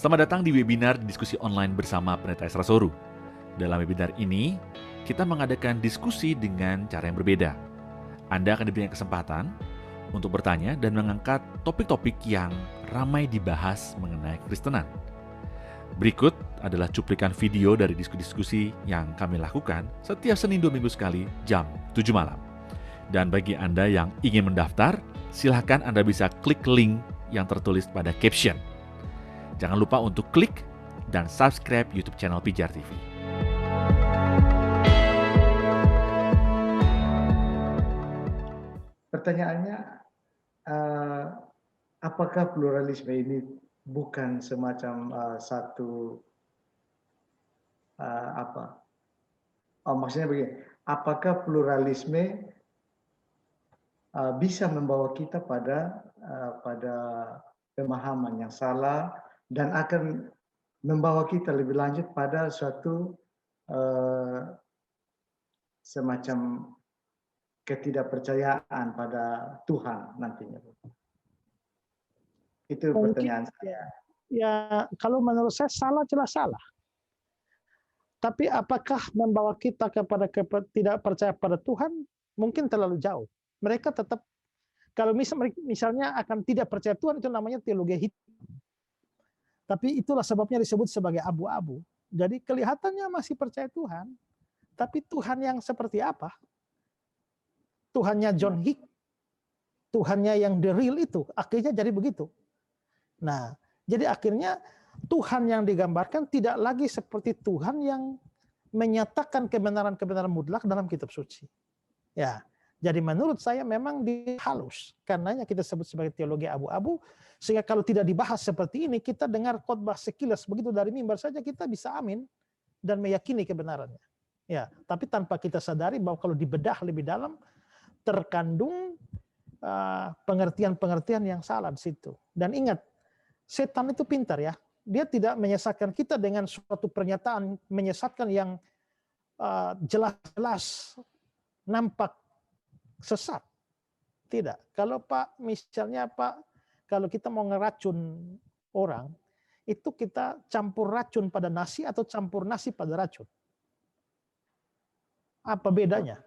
Selamat datang di webinar diskusi online bersama Pendeta Esra Soru. Dalam webinar ini, kita mengadakan diskusi dengan cara yang berbeda. Anda akan diberikan kesempatan untuk bertanya dan mengangkat topik-topik yang ramai dibahas mengenai Kristenan. Berikut adalah cuplikan video dari diskusi-diskusi yang kami lakukan setiap Senin 2 minggu sekali jam 7 malam. Dan bagi Anda yang ingin mendaftar, silakan Anda bisa klik link yang tertulis pada caption. Jangan lupa untuk klik dan subscribe YouTube channel Pijar TV. Pertanyaannya, apakah pluralisme ini bukan semacam maksudnya begini, apakah pluralisme bisa membawa kita pada pemahaman yang salah dan akan membawa kita lebih lanjut pada suatu semacam ketidakpercayaan pada Tuhan nantinya. Itu pertanyaan saya. Ya, kalau menurut saya salah jelas salah. Tapi apakah membawa kita kepada tidak percaya pada Tuhan? Mungkin terlalu jauh. Mereka tetap, kalau misalnya akan tidak percaya Tuhan, itu namanya teologi hitam. Tapi itulah sebabnya disebut sebagai abu-abu. Jadi kelihatannya masih percaya Tuhan, tapi Tuhan yang seperti apa? Tuhannya John Hick, Tuhannya yang the real itu, akhirnya jadi begitu. Nah, jadi akhirnya Tuhan yang digambarkan tidak lagi seperti Tuhan yang menyatakan kebenaran-kebenaran mutlak dalam kitab suci. Ya, jadi menurut saya memang dihalus, karenanya kita sebut sebagai teologi abu-abu, sehingga kalau tidak dibahas seperti ini, kita dengar khotbah sekilas begitu dari mimbar saja kita bisa amin dan meyakini kebenarannya. Ya, tapi tanpa kita sadari bahwa kalau dibedah lebih dalam terkandung pengertian-pengertian yang salah di situ. Dan ingat, setan itu pintar ya. Dia tidak menyesatkan kita dengan suatu pernyataan menyesatkan yang jelas-jelas nampak sesat. Tidak. Kalau kalau kita mau ngeracun orang, itu kita campur racun pada nasi atau campur nasi pada racun. Apa bedanya?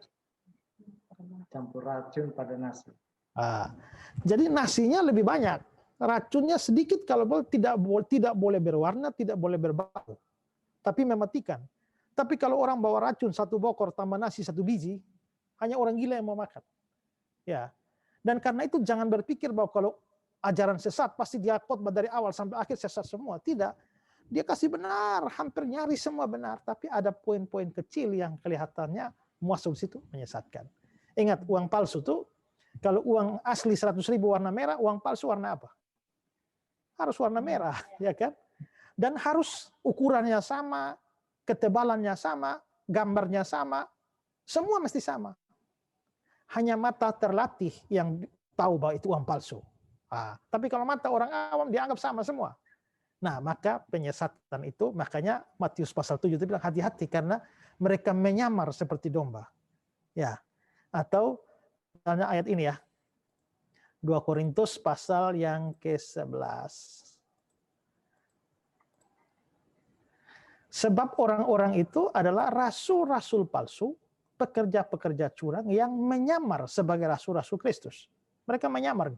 Campur racun pada nasi. Jadi nasinya lebih banyak, racunnya sedikit, kalau tidak boleh berwarna, tidak boleh berbau, tapi mematikan. Tapi kalau orang bawa racun 1 bokor tambah nasi 1 biji, hanya orang gila yang mau makan. Ya, dan karena itu jangan berpikir bahwa kalau ajaran sesat pasti dia khotbah dari awal sampai akhir sesat semua. Tidak, dia kasih benar, hampir nyaris semua benar, tapi ada poin-poin kecil yang kelihatannya masuk di situ menyesatkan. Ingat, uang palsu tuh, kalau uang asli 100.000 warna merah, uang palsu warna apa? Harus warna merah, ya kan? Dan harus ukurannya sama, ketebalannya sama, gambarnya sama, semua mesti sama. Hanya mata terlatih yang tahu bahwa itu uang palsu. Tapi kalau mata orang awam dianggap sama semua. Nah, maka penyesatan itu, makanya Matius pasal 7 itu bilang hati-hati karena mereka menyamar seperti domba. Ya. Atau misalnya ayat ini ya. 2 Korintus pasal yang ke-11. Sebab orang-orang itu adalah rasul-rasul palsu, pekerja-pekerja curang yang menyamar sebagai rasul-rasul Kristus. Mereka menyamar.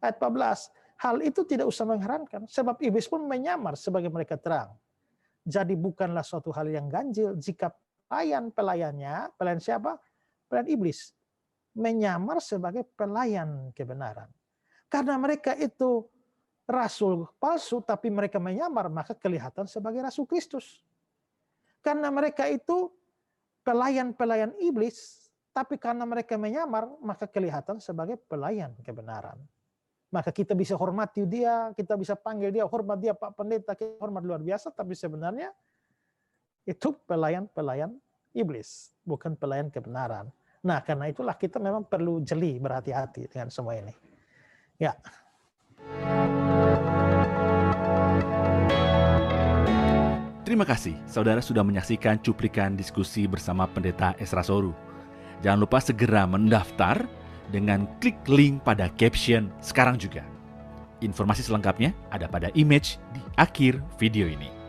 Ayat 14, hal itu tidak usah mengherankan, sebab iblis pun menyamar sebagai mereka terang. Jadi bukanlah suatu hal yang ganjil jika pelayan siapa? Pelayan iblis, menyamar sebagai pelayan kebenaran. Karena mereka itu rasul palsu, tapi mereka menyamar, maka kelihatan sebagai rasul Kristus. Karena mereka itu pelayan-pelayan iblis, tapi karena mereka menyamar, maka kelihatan sebagai pelayan kebenaran. Maka kita bisa hormati dia, kita bisa panggil dia, hormat dia, Pak Pendeta, kita hormat luar biasa, tapi sebenarnya itu pelayan-pelayan iblis, bukan pelayan kebenaran. Nah, karena itulah kita memang perlu jeli, berhati-hati dengan semua ini. Ya. Terima kasih, saudara sudah menyaksikan cuplikan diskusi bersama Pendeta Esra Soru. Jangan lupa segera mendaftar dengan klik link pada caption sekarang juga. Informasi selengkapnya ada pada image di akhir video ini.